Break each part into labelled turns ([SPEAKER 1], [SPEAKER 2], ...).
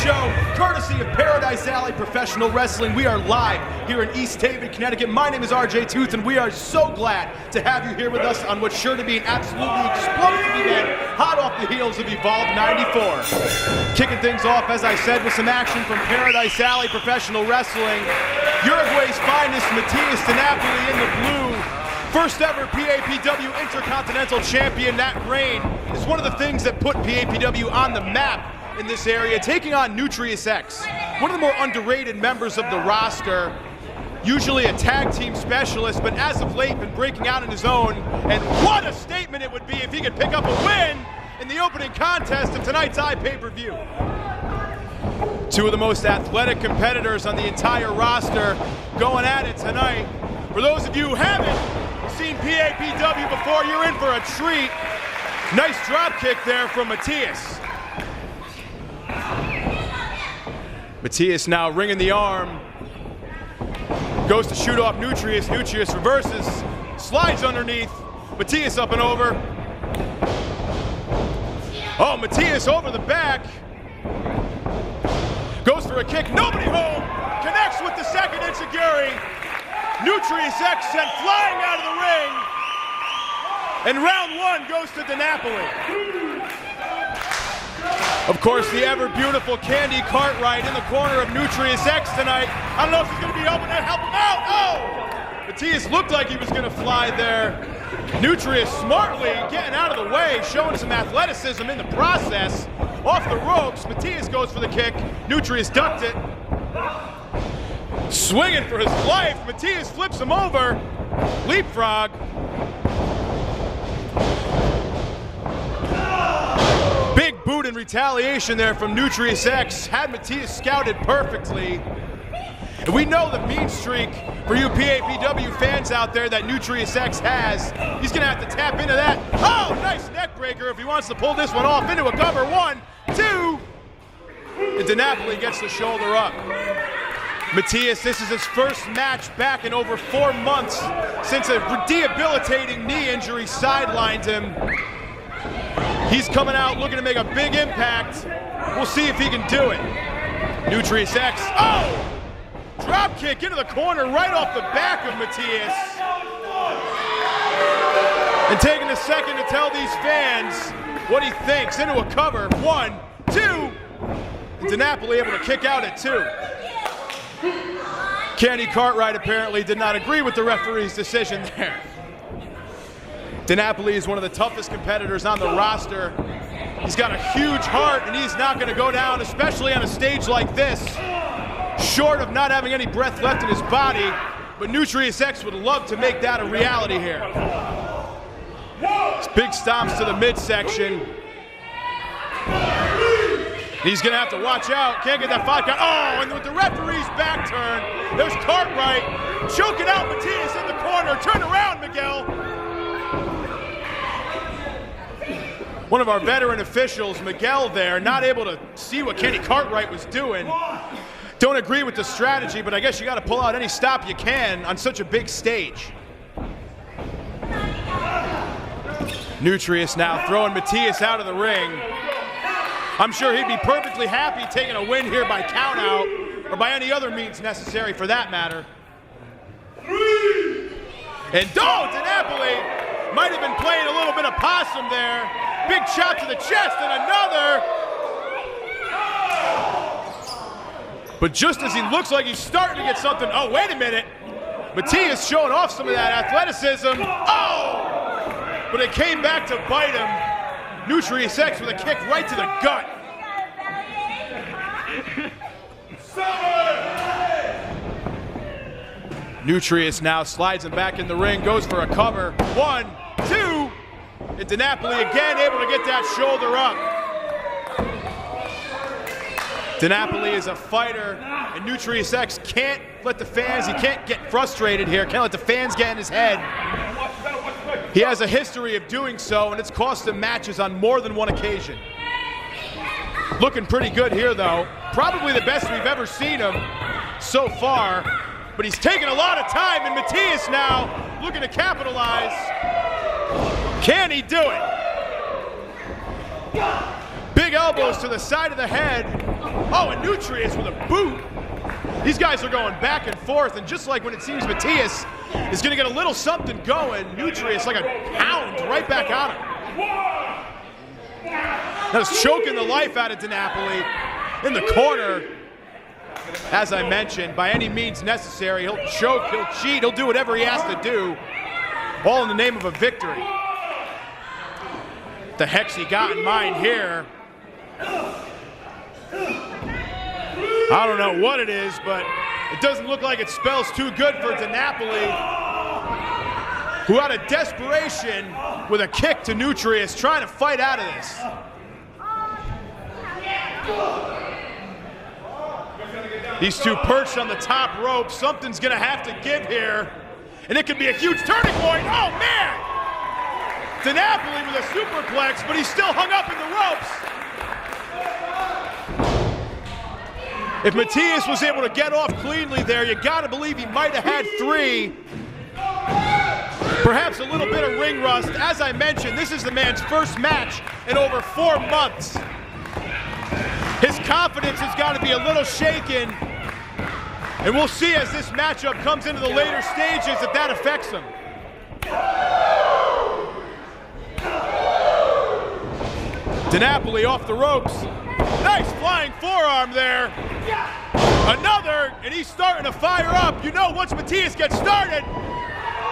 [SPEAKER 1] show, courtesy of Paradise Alley Professional Wrestling. We are live here in East Haven, Connecticut. My name is RJ Tooth, and we are so glad to have you here with us on what's sure to be an absolutely explosive event, hot off the heels of Evolve 94. Kicking things off, as I said, with some action from Paradise Alley Professional Wrestling. Uruguay's finest, Matias DiNapoli in the blue. First ever PAPW Intercontinental Champion. That reign is one of the things that put PAPW on the map in this area, taking on Nutrius X, one of the more underrated members of the roster, usually a tag team specialist, but as of late been breaking out on his own. And what a statement it would be if he could pick up a win in the opening contest of tonight's pay-per-view. Two of the most athletic competitors on the entire roster going at it tonight. For those of you who haven't seen PAPW before, you're in for a treat. Nice drop kick there from Matias. Matias now ringing the arm. Goes to shoot off Nutrius. Nutrius reverses, slides underneath. Matias up and over. Oh, Matias over the back. Goes for a kick, nobody home. Connects with the second enziguri. Nutrius X sent flying out of the ring. And round one goes to DiNapoli. Of course, the ever-beautiful Candy Cartwright in the corner of Nutrius X tonight. I don't know if he's going to be able to help him out. Oh! Matias looked like he was going to fly there. Nutrius smartly getting out of the way, showing some athleticism in the process. Off the ropes, Matias goes for the kick. Nutrius ducked it. Swinging for his life, Matias flips him over. Leapfrog. Big boot in retaliation there from Nutrius X. Had Matias scouted perfectly. And we know the mean streak for you PAPW fans out there that Nutrius X has. He's gonna have to tap into that. Oh, nice neck breaker if he wants to pull this one off into a cover. 1, 2. And DiNapoli gets the shoulder up. Matias, this is his first match back in over 4 months since a debilitating knee injury sidelined him. He's coming out looking to make a big impact. We'll see if he can do it. Nutrius X, oh! Drop kick into the corner right off the back of Matias. And taking a second to tell these fans what he thinks. Into a cover, 1, 2. And DiNapoli able to kick out at 2. Candy Cartwright apparently did not agree with the referee's decision there. DiNapoli is one of the toughest competitors on the roster. He's got a huge heart, and he's not going to go down, especially on a stage like this, short of not having any breath left in his body. But Nutrius X would love to make that a reality here. It's big stomps to the midsection. He's going to have to watch out. Can't get that 5 count. Oh, and with the referee's back turn, there's Cartwright choking out Matias in the corner. Turn around, Miguel. One of our veteran officials, Miguel there, not able to see what Candy Cartwright was doing. Don't agree with the strategy, but I guess you got to pull out any stop you can on such a big stage. Nutrius now throwing Matias out of the ring. I'm sure he'd be perfectly happy taking a win here by countout, or by any other means necessary for that matter. And DiNapoli might have been playing a little bit of possum there. Big shot to the chest and another. But just as he looks like he's starting to get something, oh, wait a minute. Matias showing off some of that athleticism. Oh! But it came back to bite him. Nutrius X with a kick right to the gut. Nutrius now slides him back in the ring, goes for a cover. 1, 2, and DiNapoli again able to get that shoulder up. DiNapoli is a fighter, and Nutrius X can't let the fans, he can't get frustrated here, can't let the fans get in his head. He has a history of doing so, and it's cost him matches on more than one occasion. Looking pretty good here, though. Probably the best we've ever seen him so far, but he's taking a lot of time, and Matias now looking to capitalize. Can he do it? Big elbow elbows to the side of the head. Oh, and Nutrius with a boot. These guys are going back and forth, and just like when it seems Matias is going to get a little something going, Nutrius like a pound right back on him. That's choking the life out of DiNapoli in the corner. As I mentioned, by any means necessary, he'll choke, he'll cheat, he'll do whatever he has to do, all in the name of a victory. The heck's he got in mind here? I don't know what it is, but it doesn't look like it spells too good for DiNapoli, who out of desperation with a kick to Nutrius, trying to fight out of this. These two perched on the top rope. Something's gonna have to give here, and it could be a huge turning point. Oh man! DiNapoli with a superplex, but he's still hung up in the ropes. If Matias was able to get off cleanly there, you gotta believe he might have had 3. Perhaps a little bit of ring rust. As I mentioned, this is the man's first match in over 4 months. His confidence has got to be a little shaken, and we'll see as this matchup comes into the later stages if that affects him. DiNapoli off the ropes. Nice flying forearm there. Another, and he's starting to fire up. You know, once Matias gets started,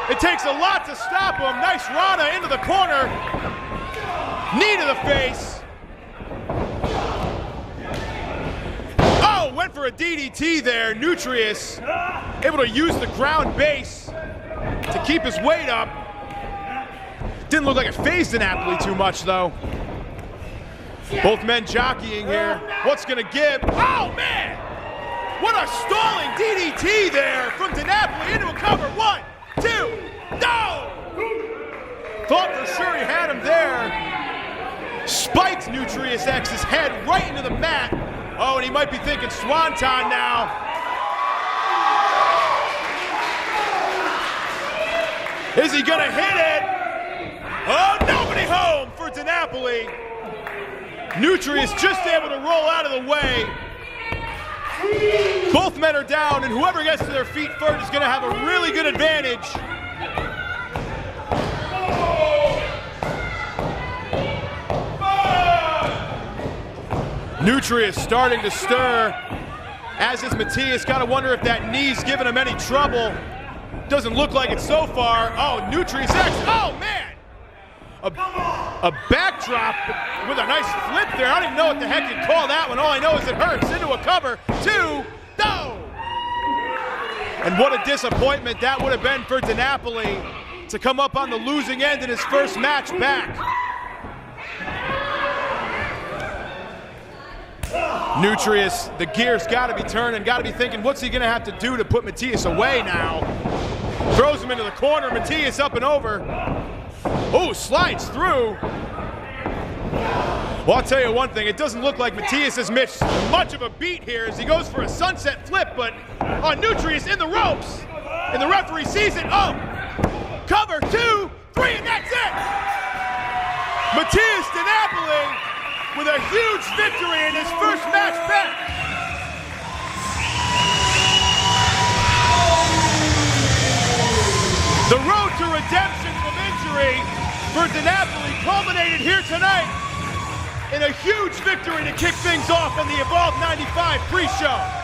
[SPEAKER 1] it takes a lot to stop him. Nice Rana into the corner. Knee to the face. Oh, went for a DDT there. Nutrius able to use the ground base to keep his weight up. Didn't look like it phased DiNapoli too much, though. Both men jockeying here. What's gonna give? Oh, man! What a stalling DDT there from DiNapoli into a cover. 1, 2, no! Thought for sure he had him there. Spikes Nutrius X's head right into the mat. Oh, and he might be thinking swanton now. Is he gonna hit it? Oh, nobody home for DiNapoli. Nutrius just able to roll out of the way. Both men are down, and whoever gets to their feet first is gonna have a really good advantage. Nutrius starting to stir, as is Matias. Gotta wonder if that knee's giving him any trouble. Doesn't look like it so far. Oh, Nutrius X, oh man! A backdrop with a nice flip there. I don't even know what the heck you call that one. All I know is it hurts. Into a cover, 2, no! And what a disappointment that would have been for DiNapoli to come up on the losing end in his first match back. Nutrius, the gears gotta be turning, gotta be thinking, what's he gonna have to do to put Matias away now? Throws him into the corner, Matias up and over. Oh, slides through. Well, I'll tell you one thing, it doesn't look like Matias has missed much of a beat here as he goes for a sunset flip, but Nutrius in the ropes, and the referee sees it. Oh, cover, 2, 3, and that's it! Matias DiNapoli with a huge victory in his first match back. The road to redemption from injury for DiNapoli culminated here tonight in a huge victory to kick things off in the Evolve 95 pre-show.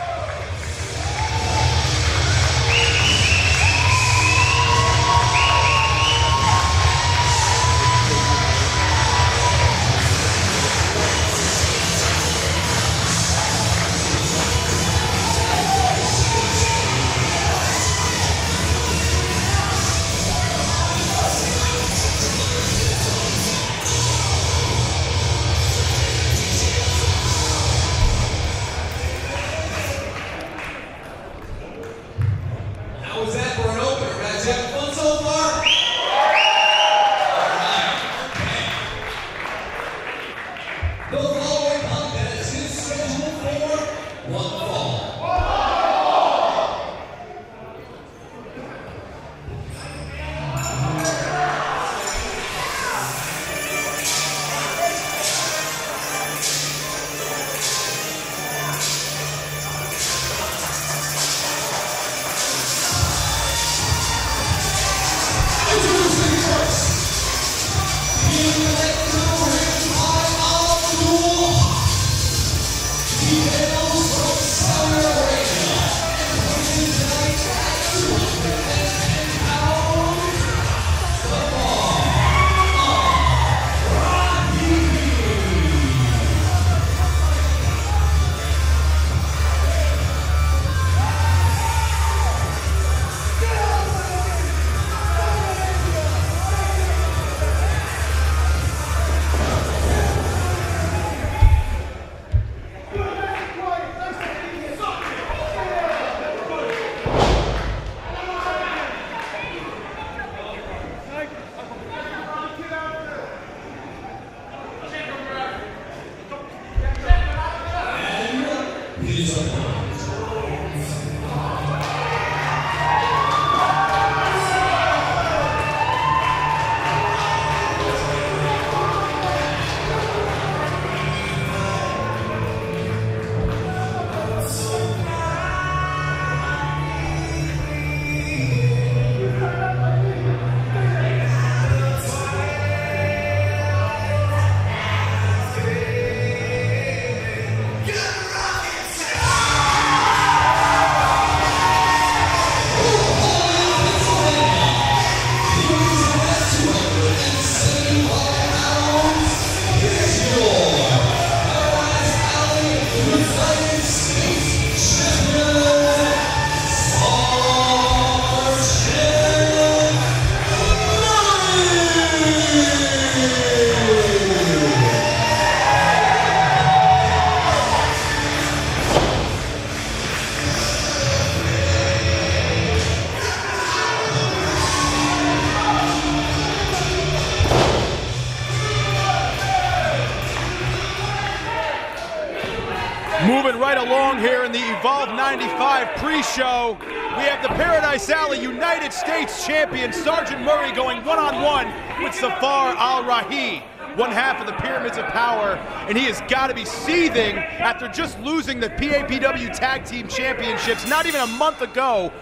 [SPEAKER 1] Moving right along here in the Evolve 95 pre-show, we have the Paradise Alley United States champion Sergeant Murray going one-on-one with Zafar Al-Rahi, one half of the Pyramids of Power, and he has got to be seething after just losing the PAPW Tag Team Championships not even a month ago.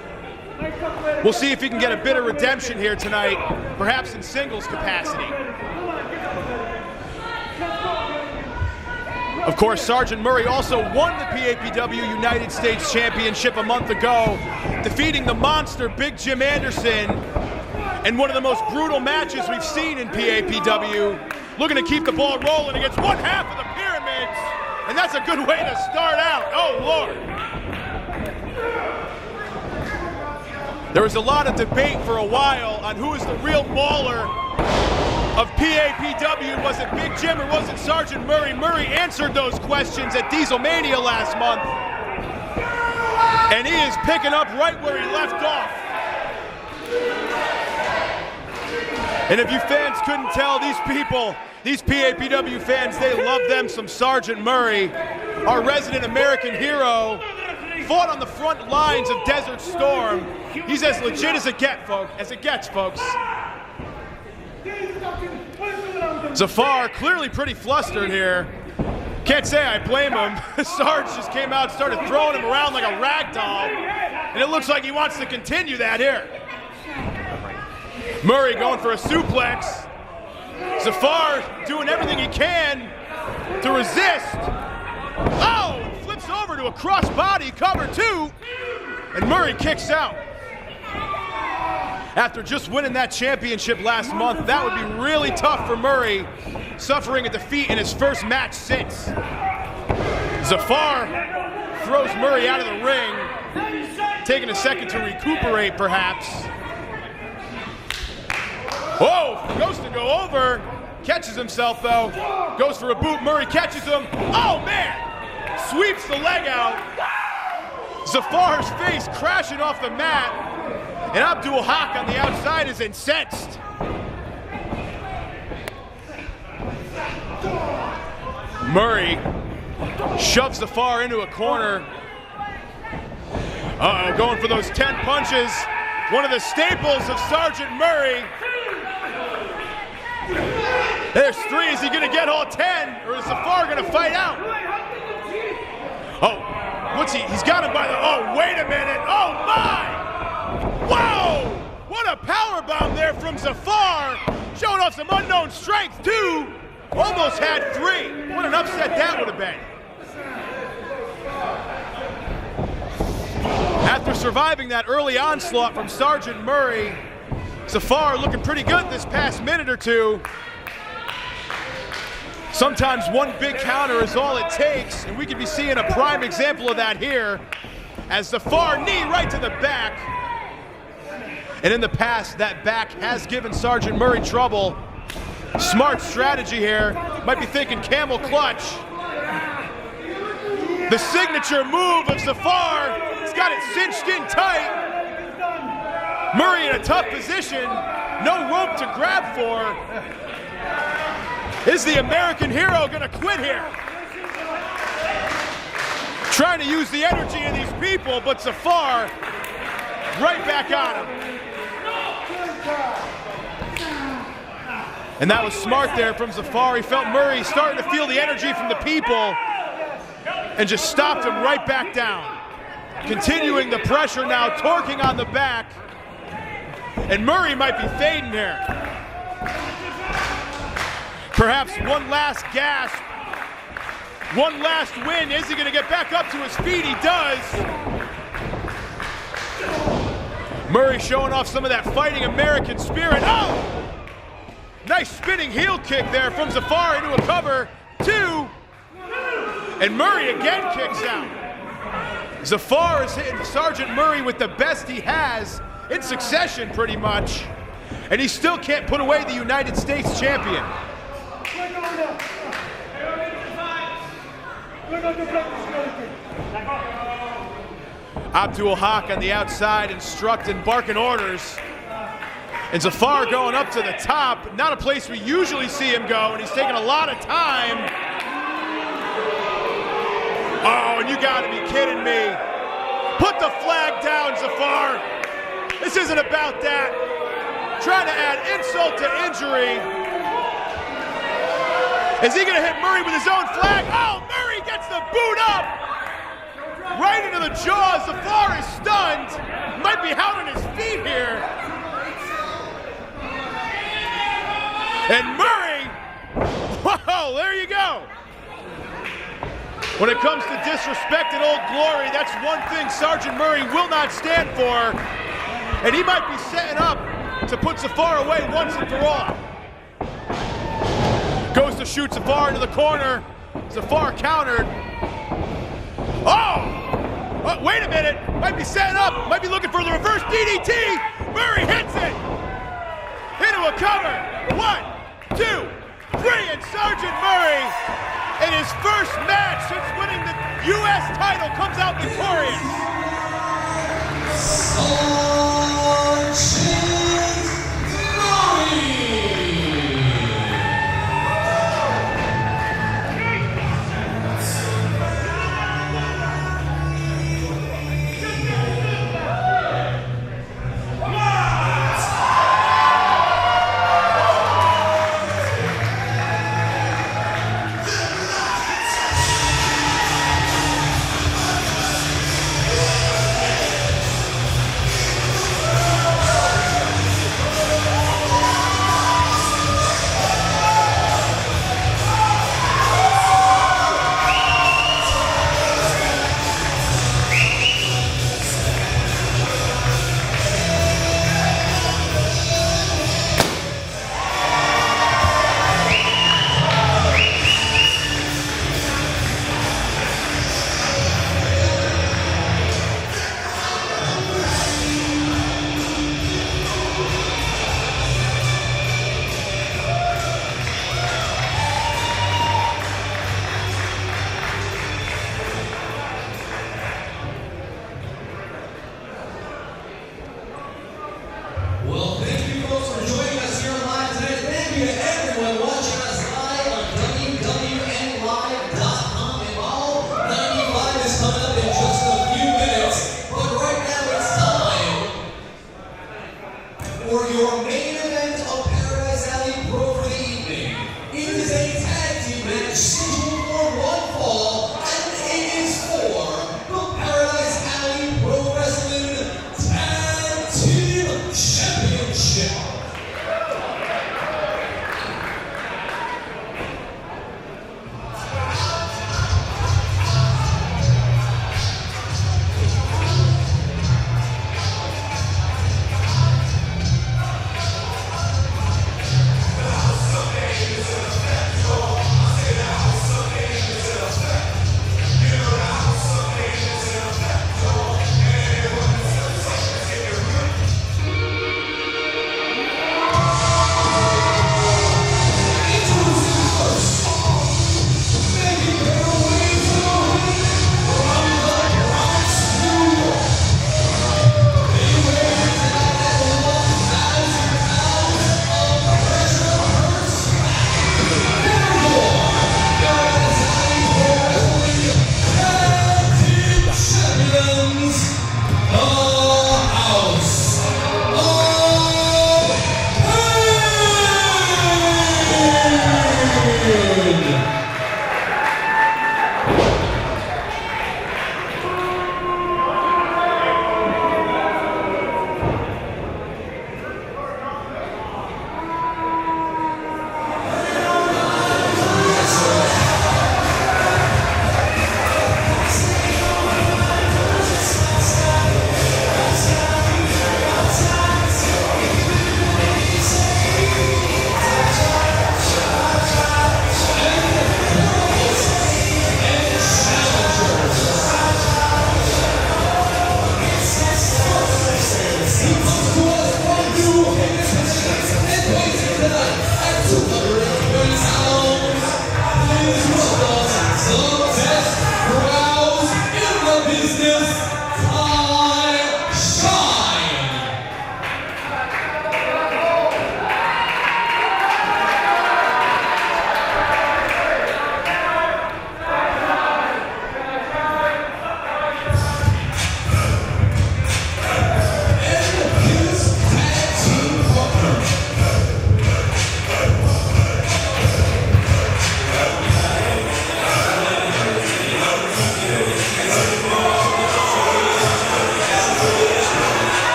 [SPEAKER 1] We'll see if he can get a bit of redemption here tonight, perhaps in singles capacity. Of course, Sergeant Murray also won the PAPW United States Championship a month ago, defeating the monster Big Jim Anderson in one of the most brutal matches we've seen in PAPW. Looking to keep the ball rolling against one half of the Pyramids, and that's a good way to start out. Oh, Lord. There was a lot of debate for a while on who is the real mauler of PAPW. Was it Big Jim or was it Sergeant Murray? Murray answered those questions at Dieselmania last month. And he is picking up right where he left off. And if you fans couldn't tell, these people, these PAPW fans, they love them some Sergeant Murray. Our resident American hero fought on the front lines of Desert Storm. He's as legit as it gets, folks. Zafar clearly pretty flustered here. Can't say I blame him. Sarge just came out and started throwing him around like a rag doll, and it looks like he wants to continue that here. Murray going for a suplex. Zafar doing everything he can to resist. Oh, flips over to a crossbody cover two, and Murray kicks out. After just winning that championship last month, that would be really tough for Murray, suffering a defeat in his first match since. Zafar throws Murray out of the ring, taking a second to recuperate, perhaps. Whoa, goes to go over, catches himself though, goes for a boot, Murray catches him. Oh man, sweeps the leg out. Zafar's face crashing off the mat. And Abdul Haq on the outside is incensed. Murray shoves Zafar into a corner. Uh-oh, going for those 10 punches. One of the staples of Sergeant Murray. There's 3. Is he gonna get all 10? Or is Zafar gonna fight out? Oh, what's he? He's got him by the, oh, wait a minute. Oh my! Whoa! What a power bomb there from Zafar, showing off some unknown strength too. Almost had 3. What an upset that would have been. After surviving that early onslaught from Sergeant Murray, Zafar looking pretty good this past minute or two. Sometimes one big counter is all it takes, and we could be seeing a prime example of that here, as Zafar knee right to the back. And in the past, that back has given Sergeant Murray trouble. Smart strategy here. Might be thinking camel clutch. The signature move of Zafar. He's got it cinched in tight. Murray in a tough position. No rope to grab for. Is the American hero gonna quit here? Trying to use the energy of these people, but Zafar right back on him. And that was smart there from Zafar. He felt Murray starting to feel the energy from the people and just stopped him right back down. Continuing the pressure now, torquing on the back. And Murray might be fading here. Perhaps one last gasp. One last win. Is he going to get back up to his feet? He does. Murray showing off some of that fighting American spirit. Oh! Nice spinning heel kick there from Zafar into a cover. 2. And Murray again kicks out. Zafar is hitting Sergeant Murray with the best he has in succession pretty much. And he still can't put away the United States champion. Abdul Haq on the outside instructing, barking orders. And Zafar going up to the top, not a place we usually see him go, and he's taking a lot of time. Oh, and you gotta be kidding me. Put the flag down, Zafar. This isn't about that. Trying to add insult to injury. Is he gonna hit Murray with his own flag? Oh, Murray gets the boot up. Right into the jaw. Zafar is stunned. Might be out on his feet here. And Murray, whoa, there you go. When it comes to disrespect and Old Glory, that's one thing Sergeant Murray will not stand for. And he might be setting up to put Zafar away once and for all. Goes to shoot Zafar into the corner. Zafar countered. Oh, wait a minute. Might be setting up. Might be looking for the reverse DDT. Murray hits it. Into a cover. 1, 2, 3, and Sergeant Murray, in his first match since winning the U.S. title, comes out victorious.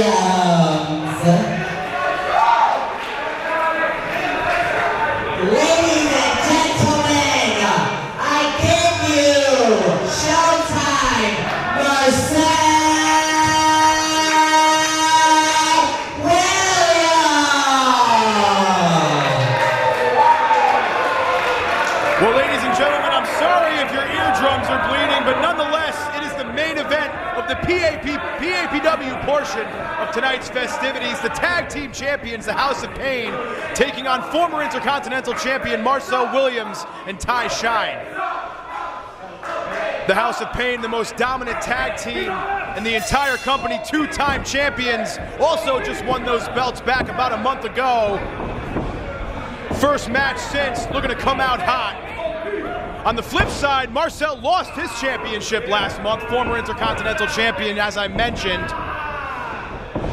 [SPEAKER 2] Ladies and gentlemen, I give you Showtime Marcel Williams.
[SPEAKER 1] Well, ladies and gentlemen, I'm sorry if your eardrums are bleeding, but nonetheless, it is the main event of the PAPW portion of tonight's festivities. The tag team champions, the House of Pain, taking on former Intercontinental Champion Marcel Williams and Ty Shine. The House of Pain, the most dominant tag team in the entire company, two-time champions, also just won those belts back about a month ago. First match since, looking to come out hot. On the flip side, Marcel lost his championship last month, former Intercontinental Champion, as I mentioned.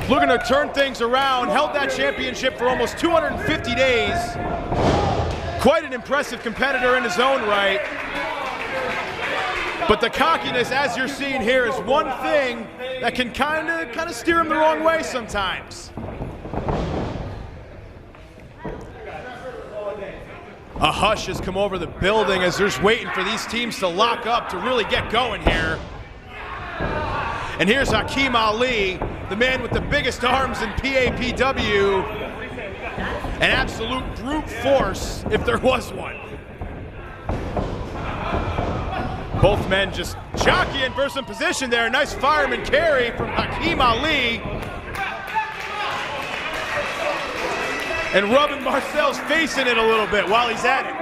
[SPEAKER 1] Looking to turn things around, held that championship for almost 250 days. Quite an impressive competitor in his own right. But the cockiness, as you're seeing here, is one thing that can kind of steer him the wrong way sometimes. A hush has come over the building as they're just waiting for these teams to lock up to really get going here. And here's Hakeem Ali, the man with the biggest arms in PAPW. An absolute brute force, if there was one. Both men just jockeying for some position there. Nice fireman carry from Hakeem Ali. And rubbing Marcel's face in it a little bit while he's at it.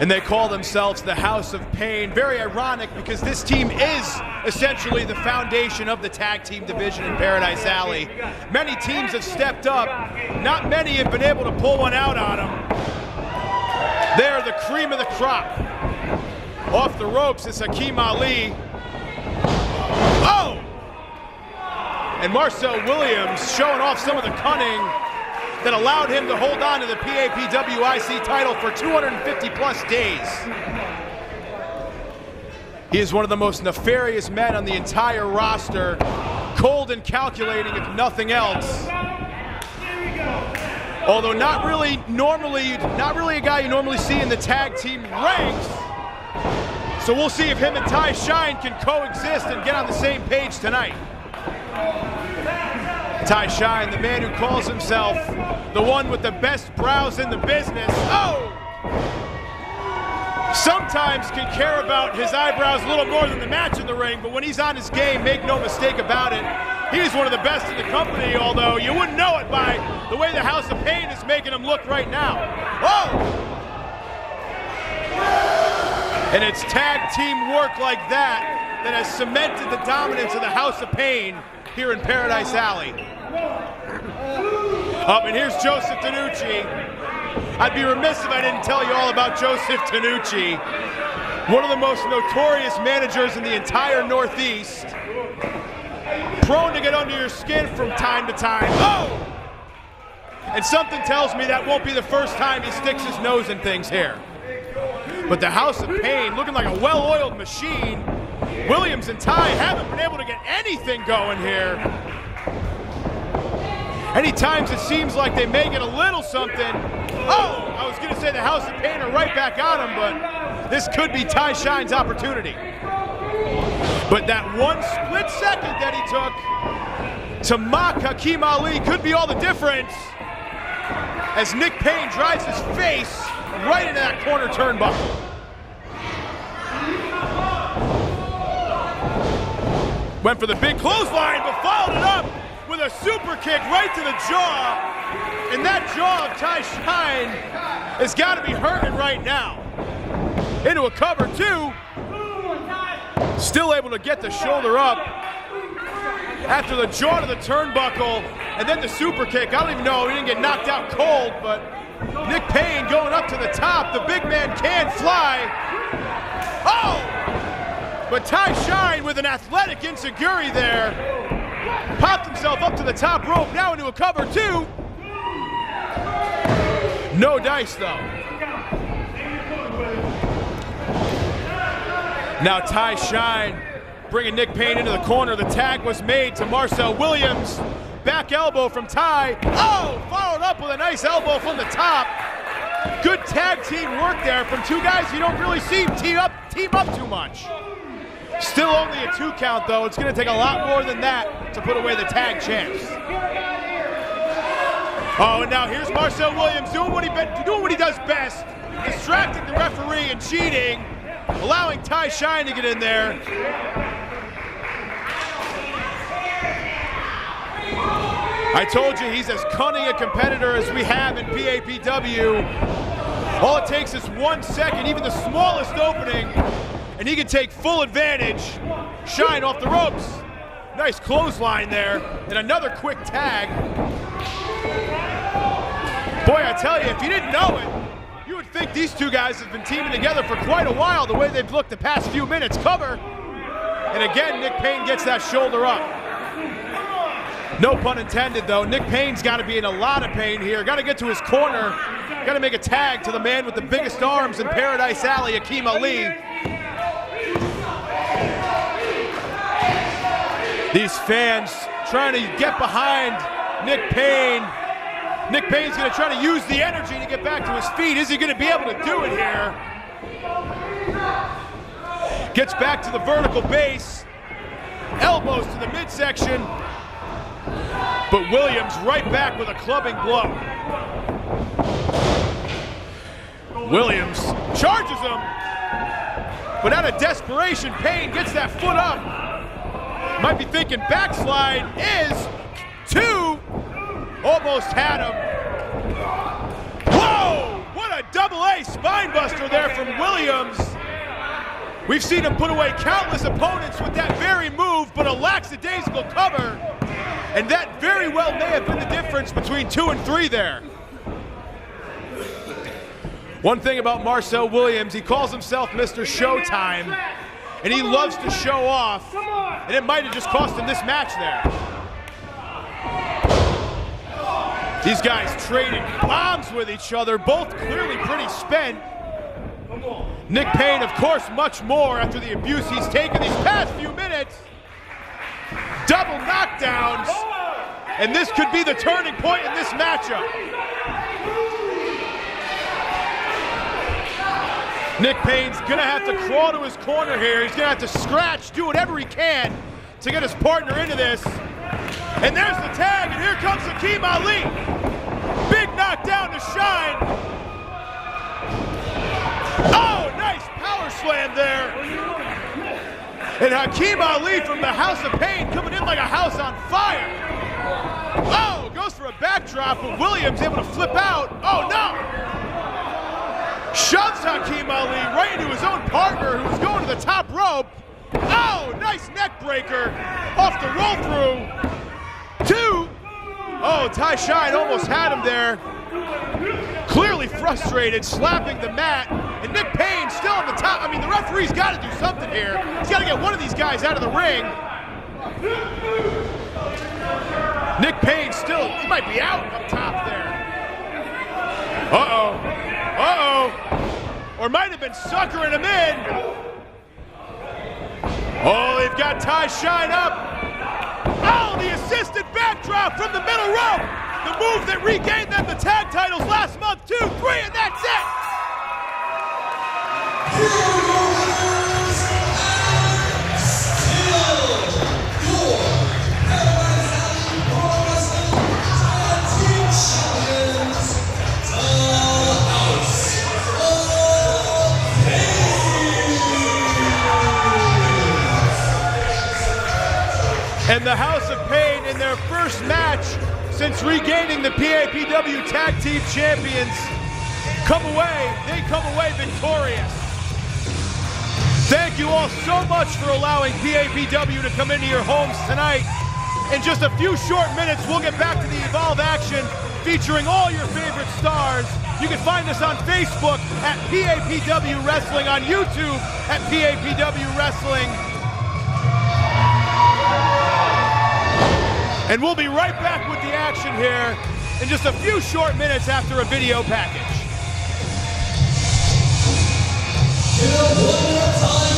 [SPEAKER 1] And they call themselves the House of Pain. Very ironic because this team is essentially the foundation of the tag team division in Paradise Alley. Many teams have stepped up. Not many have been able to pull one out on them. They're the cream of the crop. Off the ropes is Hakeem Ali. Oh! And Marcel Williams showing off some of the cunning that allowed him to hold on to the PAPW IC title for 250 plus days. He is one of the most nefarious men on the entire roster, cold and calculating if nothing else. Although not really a guy you normally see in the tag team ranks. So we'll see if him and Ty Shine can coexist and get on the same page tonight. Ty Shine, the man who calls himself the one with the best brows in the business. Oh! Sometimes can care about his eyebrows a little more than the match in the ring, but when he's on his game, make no mistake about it, he's one of the best in the company, although you wouldn't know it by the way the House of Pain is making him look right now. Oh! And it's tag team work like that that has cemented the dominance of the House of Pain here in Paradise Alley. And here's Joseph Tanucci. I'd be remiss if I didn't tell you all about Joseph Tanucci, one of the most notorious managers in the entire Northeast. Prone to get under your skin from time to time. Oh! And something tells me that won't be the first time he sticks his nose in things here. But the House of Pain, looking like a well-oiled machine. Williams and Ty haven't been able to get anything going here. Any times it seems like they may get a little something. Oh, I was going to say the House of Pain are right back on him, but this could be Ty Shine's opportunity. But that one split second that he took to mock Hakeem Ali could be all the difference as Nick Payne drives his face right into that corner turnbuckle. Went for the big clothesline, but followed it up with a super kick right to the jaw. And that jaw of Ty Shine has got to be hurting right now. Into a cover two. Still able to get the shoulder up after the jaw to the turnbuckle and then the super kick. I don't even know, he didn't get knocked out cold, but Nick Payne going up to the top. The big man can fly. Oh! But Ty Shine with an athletic enziguri there. Popped himself up to the top rope, now into a cover two. No dice though. Now Ty Shine bringing Nick Payne into the corner. The tag was made to Marcel Williams. Back elbow from Ty. Oh, followed up with a nice elbow from the top. Good tag team work there from two guys you don't really see team up too much. Still only a 2 count though. It's gonna take a lot more than that to put away the tag champs. Oh, and now here's Marcel Williams doing what he does best, distracting the referee and cheating, allowing Ty Shine to get in there. I told you he's as cunning a competitor as we have in PAPW. All it takes is 1 second, even the smallest opening, and he can take full advantage. Shine off the ropes. Nice clothesline there, and another quick tag. Boy, I tell you, if you didn't know it, you would think these two guys have been teaming together for quite a while, the way they've looked the past few minutes. Cover, and again, Nick Payne gets that shoulder up. No pun intended, though. Nick Payne's got to be in a lot of pain here. Got to get to his corner. Got to make a tag to the man with the biggest arms in Paradise Alley, Akeem Ali. These fans trying to get behind Nick Payne. Nick Payne's going to try to use the energy to get back to his feet. Is he going to be able to do it here? Gets back to the vertical base. Elbows to the midsection. But Williams right back with a clubbing blow. Williams charges him. But out of desperation, Payne gets that foot up. Might be thinking backslide is 2. Almost had him. Whoa! What a double-A spine buster there from Williams. We've seen him put away countless opponents with that very move, but a lackadaisical cover. And that very well may have been the difference between 2 and 3 there. One thing about Marcel Williams, he calls himself Mr. Showtime, and he loves to show off, and it might have just cost him this match there. These guys trading bombs with each other, both clearly pretty spent. Nick Payne, of course, much more after the abuse he's taken these past few minutes. Double knockdowns, and this could be the turning point in this matchup. Nick Payne's gonna have to crawl to his corner here. He's gonna have to scratch, do whatever he can to get his partner into this. And there's the tag, and here comes Akeem Ali. Big knockdown to Shine. Oh, nice power slam there. And Akeem Ali from the House of Pain coming in like a house on fire. Oh, goes for a backdrop, but Williams able to flip out. Oh, no. Shoves Akeem Ali right into his own partner who was going to the top rope. Oh, nice neck breaker off the roll through. 2. Oh, Ty Shine almost had him there. Clearly frustrated, slapping the mat. And Nick Payne still on the top. I mean, the referee's got to do something here. He's got to get one of these guys out of the ring. Nick Payne still, he might be out up top there. Uh-oh. Uh-oh. Or might have been suckering him in. Oh, they've got Ty Shine up. Oh, the assisted backdrop from the middle rope. The move that regained them the tag titles last month. 2, 3, and that's it. And the House of Pain in their first match since regaining the PAPW Tag Team Champions they come away victorious. Thank you all so much for allowing PAPW to come into your homes tonight. In just a few short minutes, we'll get back to the Evolve action featuring all your favorite stars. You can find us on Facebook at PAPW Wrestling, on YouTube at PAPW Wrestling. And we'll be right back with the action here in just a few short minutes after a video package.
[SPEAKER 2] One more time.